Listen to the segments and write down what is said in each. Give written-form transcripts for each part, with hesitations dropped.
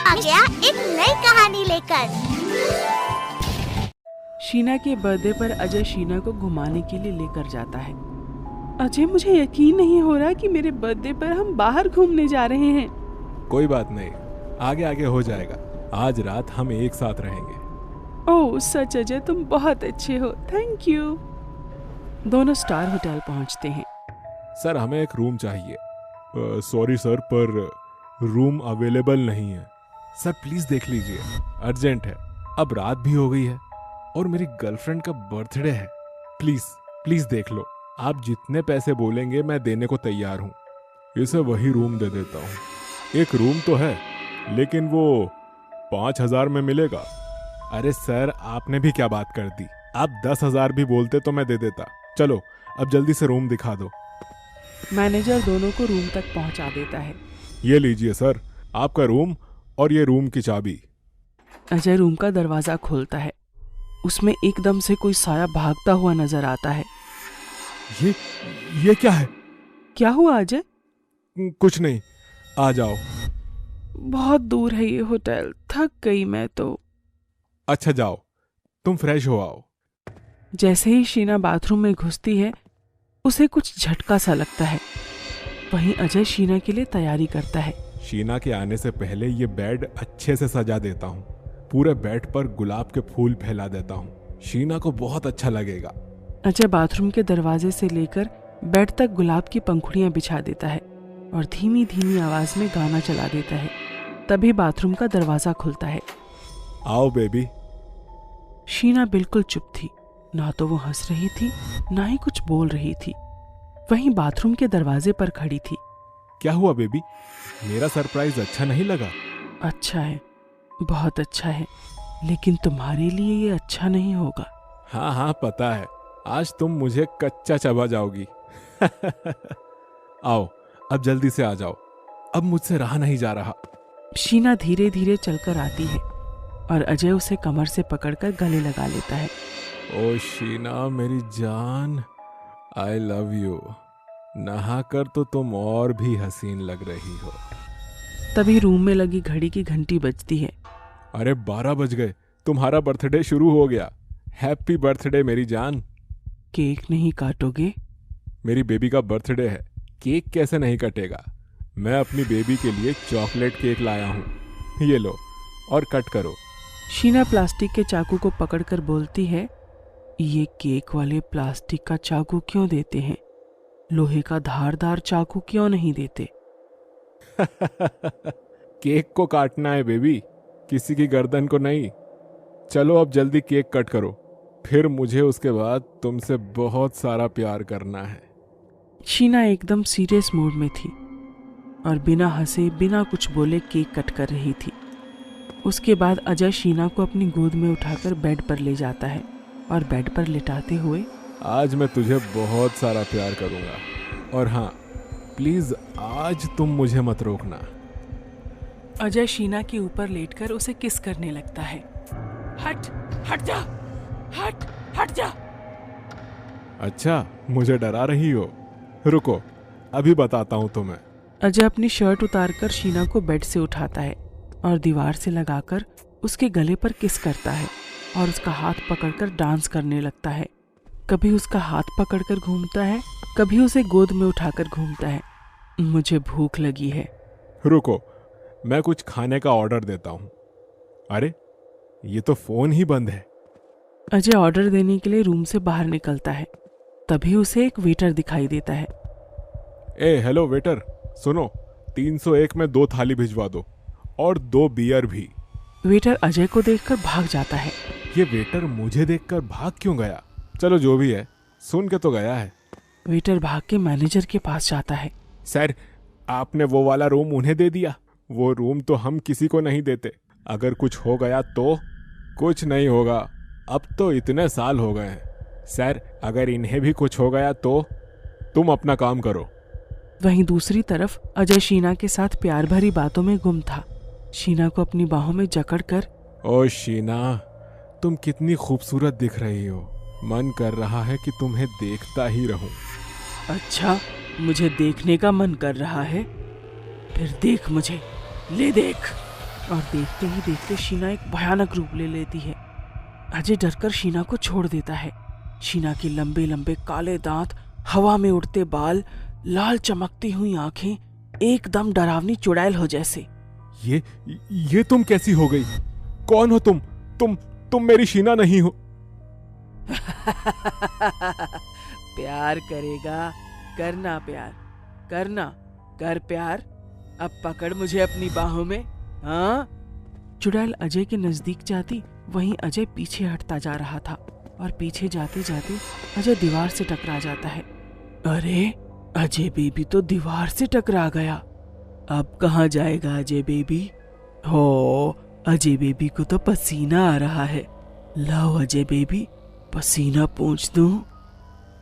आ गया एक नई कहानी लेकर। शीना के बर्थडे पर अजय शीना को घुमाने के लिए लेकर जाता है। अजय, मुझे यकीन नहीं हो रहा कि मेरे बर्थडे पर हम बाहर घूमने जा रहे हैं। कोई बात नहीं, आगे आगे हो जाएगा। आज रात हम एक साथ रहेंगे। ओह सच अजय, तुम बहुत अच्छे हो, थैंक यू। दोनों स्टार होटल पहुंचते हैं। सर, हमें एक रूम चाहिए। सॉरी सर, पर रूम अवेलेबल नहीं है। सर प्लीज देख लीजिए, अर्जेंट है। अब रात भी हो गई है और मेरी गर्लफ्रेंड का बर्थडे है। प्लीज प्लीज देख लो। आप जितने पैसे बोलेंगे मैं देने को तैयार हूँ। इसे वही रूम दे देता हूँ। एक रूम तो है, लेकिन वो 5,000 में मिलेगा। अरे सर, आपने भी क्या बात कर दी। आप 10,000 भी बोलते तो मैं दे देता। चलो अब जल्दी से रूम दिखा दो। मैनेजर दोनों को रूम तक पहुंचा देता है। ये लीजिए सर, आपका रूम और ये रूम की चाबी। अजय रूम का दरवाजा खोलता है। उसमें एकदम से कोई साया भागता हुआ नजर आता है। ये क्या है? क्या हुआ अजय? कुछ नहीं, आ जाओ। बहुत दूर है ये होटल, थक गई मैं तो। अच्छा जाओ, तुम फ्रेश हो आओ। जैसे ही शीना बाथरूम में घुसती है, उसे कुछ झटका सा लगता है। वहीं अजय शीना के लिए तैयारी करता है। शीना के आने से पहले ये बेड अच्छे से सजा देता हूँ। पूरे बेड पर गुलाब के फूल फैला देता हूँ। शीना को बहुत अच्छा लगेगा। अजय बाथरूम के दरवाजे से लेकर बेड तक गुलाब की पंखुड़ियां बिछा देता है और धीमी धीमी आवाज में गाना चला देता है। तभी बाथरूम का दरवाजा खुलता है। आओ बेबी। शीना बिल्कुल चुप थी। ना तो वो हंस रही थी, ना ही कुछ बोल रही थी। वहीं बाथरूम के दरवाजे पर खड़ी थी। क्या हुआ बेबी? मेरा सरप्राइज अच्छा नहीं लगा? अच्छा है, बहुत अच्छा है, लेकिन तुम्हारे लिए ये अच्छा नहीं होगा। हाँ हाँ पता है, आज तुम मुझे कच्चा चबा जाओगी। आओ अब जल्दी से आ जाओ, अब मुझसे रहा नहीं जा रहा। शीना धीरे धीरे चलकर आती है और अजय उसे कमर से पकड़कर गले लगा लेता है। ओ शीना मेरी जान, आई लव यू। नहाकर तो तुम और भी हसीन लग रही हो। तभी रूम में लगी घड़ी की घंटी बजती है। अरे 12 बज गए, तुम्हारा बर्थडे शुरू हो गया। हैप्पी बर्थडे मेरी जान। केक नहीं काटोगे? मेरी बेबी का बर्थडे है, केक कैसे नहीं कटेगा। मैं अपनी बेबी के लिए चॉकलेट केक लाया हूँ। ये लो और कट करो। शीना प्लास्टिक के चाकू को पकड़कर बोलती है, ये केक वाले प्लास्टिक का चाकू क्यों देते हैं? लोहे का धारदार चाकू क्यों नहीं देते? केक को काटना है बेबी, किसी की गर्दन को नहीं। चलो अब जल्दी केक कट करो, फिर मुझे उसके बाद तुमसे बहुत सारा प्यार करना है। शीना एकदम सीरियस मूड में थी और बिना हंसे बिना कुछ बोले केक कट कर रही थी। उसके बाद अजय शीना को अपनी गोद में उठाकर बेड पर ले जाता है और बेड पर लिटाते हुए, आज मैं तुझे बहुत सारा प्यार करूंगा, और हाँ प्लीज आज तुम मुझे मत रोकना। अजय शीना के ऊपर लेटकर उसे किस करने लगता है। हट हट जा, हट हट जा। अच्छा, मुझे डरा रही हो? रुको अभी बताता हूँ तुम्हें। अजय अपनी शर्ट उतारकर शीना को बेड से उठाता है और दीवार से लगाकर उसके गले पर किस करता है और उसका हाथ पकड़कर डांस करने लगता है। कभी उसका हाथ पकड़कर घूमता है, कभी उसे गोद में उठाकर घूमता है। मुझे भूख लगी है। रुको, मैं कुछ खाने का ऑर्डर देता हूँ। अरे ये तो फोन ही बंद है। अजय ऑर्डर देने के लिए रूम से बाहर निकलता है। तभी उसे एक वेटर दिखाई देता है। ए हेलो वेटर, सुनो, 301 में 2 थाली भिजवा दो और 2 बियर भी। वेटर अजय को देखकर भाग जाता है। ये वेटर मुझे देखकर भाग क्यों गया? चलो जो भी है, सुन के तो गया है। वेटर भाग के मैनेजर के पास जाता है। सर, आपने वो वाला रूम उन्हें दे दिया। वो रूम तो हम किसी को नहीं देते। अगर कुछ हो गया तो? कुछ नहीं होगा, अब तो इतने साल हो गए हैं। सर, अगर इन्हें भी कुछ हो गया तो? तुम अपना काम करो। वहीं दूसरी तरफ अजय शीना के साथ प्यार भरी बातों में गुम था। शीना को अपनी बाहों में जकड़कर, ओ शीना, तुम कितनी खूबसूरत दिख रही हो। मन कर रहा है कि तुम्हें देखता ही रहूं। अच्छा, मुझे देखने का मन कर रहा है? फिर देख मुझे, ले देख। और देखते ही देखते शीना एक भयानक रूप ले लेती है। अजय डरकर शीना को छोड़ देता है। शीना के लंबे लंबे काले दांत, हवा में उड़ते बाल, लाल चमकती हुई आंखें, एकदम डरावनी चुड़ैल हो जैसे। ये तुम कैसी हो गई? कौन हो तुम? तुम मेरी शीना नहीं हो। प्यार करेगा, करना प्यार, करना, कर प्यार, अब पकड़ मुझे अपनी बाहों में। हाँ? चुड़ैल अजय के नजदीक जाती, वहीं अजय पीछे हटता जा रहा था और पीछे जाते जाते अजय दीवार से टकरा जाता है। अरे अजय बेबी तो दीवार से टकरा गया। अब कहाँ जाएगा अजय बेबी? हो, अजय बेबी को तो पसीना आ रहा है। लाओ अजय बेबी, पसीना पोंछ दूं।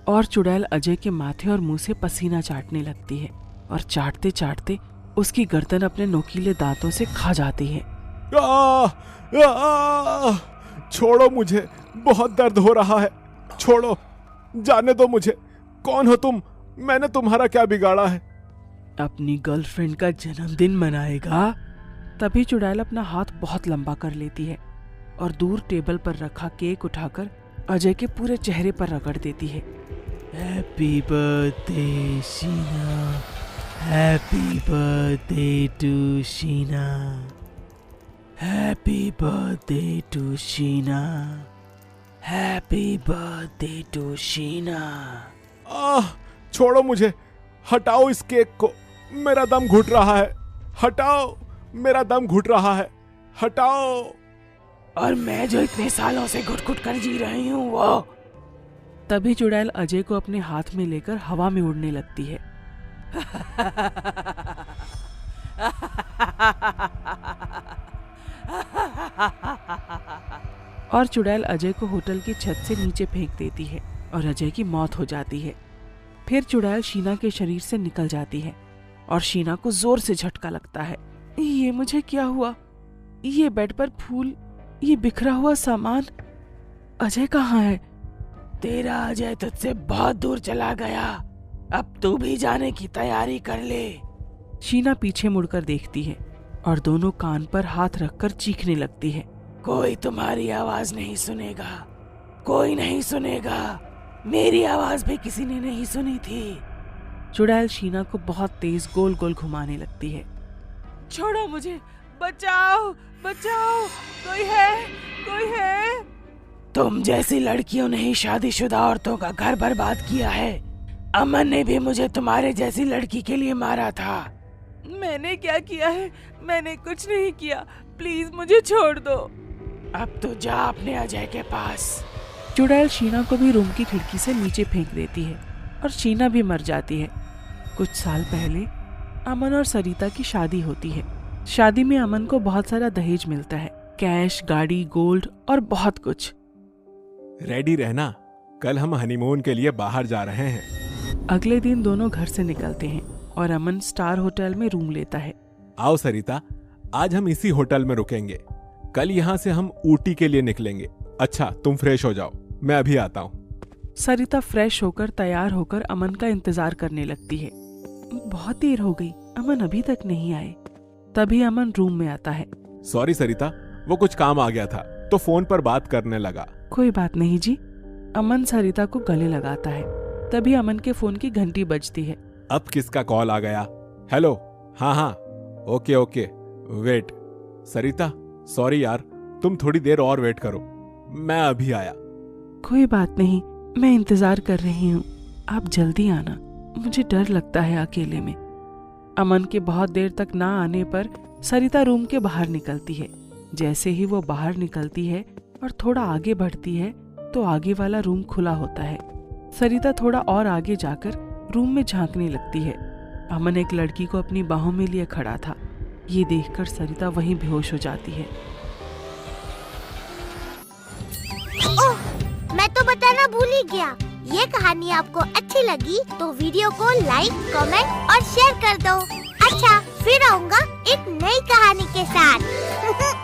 और चुड़ैल अजय के माथे और मुंह से पसीना चाटने लगती है और चाटते चाटते उसकी गर्दन अपने नोकीले दांतों से खा जाती है। छोड़ो मुझे, बहुत दर्द हो रहा है। छोड़ो, जाने दो मुझे। कौन हो तुम? मैंने तुम्हारा क्या बिगाड़ा है? अपनी गर्लफ्रेंड का जन्मदिन मनाएगा? तभी चुड़ैल अपना हाथ बहुत लंबा कर लेती है और दूर टेबल पर रखा केक उठाकर अजय के पूरे चेहरे पर रगड़ देती है। Happy birthday Sheena, happy birthday to Sheena, happy birthday to Sheena, happy birthday to Sheena. छोड़ो मुझे, हटाओ इस केक को, मेरा दम घुट रहा है। हटाओ, मेरा दम घुट रहा है, हटाओ। और मैं जो इतने सालों से घुट घुट कर जी रही हूँ वो। तभी चुड़ैल अजय को अपने हाथ में लेकर हवा में उड़ने लगती है। और चुड़ैल अजय को होटल की छत से नीचे फेंक देती है और अजय की मौत हो जाती है। फिर चुड़ैल शीना के शरीर से निकल जाती है और शीना को जोर से झटका लगता है। ये मुझे क्या हुआ? ये बेड पर फूल, ये बिखरा हुआ सामान, अजय कहाँ है? तेरा अजय तुझसे बहुत दूर चला गया, अब तू भी जाने की तैयारी कर ले। शीना पीछे मुड़कर देखती है और दोनों कान पर हाथ रखकर चीखने लगती है। कोई तुम्हारी आवाज नहीं सुनेगा, कोई नहीं सुनेगा, मेरी आवाज भी किसी ने नहीं सुनी थी। चुड़ैल शीना को बहुत तेज गोल गोल घुमाने लगती है। छोड़ो मुझे, बचाओ, बचाओ, कोई है, कोई है। तुम जैसी लड़कियों ने ही शादीशुदा औरतों का घर बर्बाद किया है। अमन ने भी मुझे तुम्हारे जैसी लड़की के लिए मारा था। मैंने क्या किया है? मैंने कुछ नहीं किया, प्लीज मुझे छोड़ दो। अब तो जा अपने अजय के पास। चुड़ैल शीना को भी रूम की खिड़की से नीचे फेंक देती है और शीना भी मर जाती है। कुछ साल पहले अमन और सरिता की शादी होती है। शादी में अमन को बहुत सारा दहेज मिलता है, कैश, गाड़ी, गोल्ड और बहुत कुछ। रेडी रहना, कल हम हनीमून के लिए बाहर जा रहे हैं। अगले दिन दोनों घर से निकलते हैं और अमन स्टार होटल में रूम लेता है। आओ सरिता, आज हम इसी होटल में रुकेंगे। कल यहाँ से हम ऊटी के लिए निकलेंगे। अच्छा, तुम फ्रेश हो जाओ, मैं अभी आता हूँ। सरिता फ्रेश होकर तैयार होकर अमन का इंतजार करने लगती है। बहुत देर हो गई, अमन अभी तक नहीं आए। तभी अमन रूम में आता है। सॉरी सरिता, वो कुछ काम आ गया था तो फोन पर बात करने लगा। कोई बात नहीं जी। अमन सरिता को गले लगाता है। तभी अमन के फोन की घंटी बजती है। अब किसका कॉल आ गया? हेलो, हाँ हाँ, ओके ओके, वेट। सरिता, सॉरी यार, तुम थोड़ी देर और वेट करो, मैं अभी आया। कोई बात नहीं, मैं इंतजार कर रही हूँ, आप जल्दी आना, मुझे डर लगता है अकेले में। अमन के बहुत देर तक ना आने पर सरिता रूम के बाहर निकलती है। जैसे ही वो बाहर निकलती है और थोड़ा आगे बढ़ती है तो आगे वाला रूम खुला होता है। सरिता थोड़ा और आगे जाकर रूम में झांकने लगती है। अमन एक लड़की को अपनी बाहों में लिए खड़ा था। ये देखकर सरिता वहीं बेहोश हो जाती है। ओह, मैं तो बताना भूल ही गया। ये कहानी आपको अच्छी लगी तो वीडियो को लाइक, कमेंट और शेयर कर दो। अच्छा, फिर आऊँगा एक नई कहानी के साथ।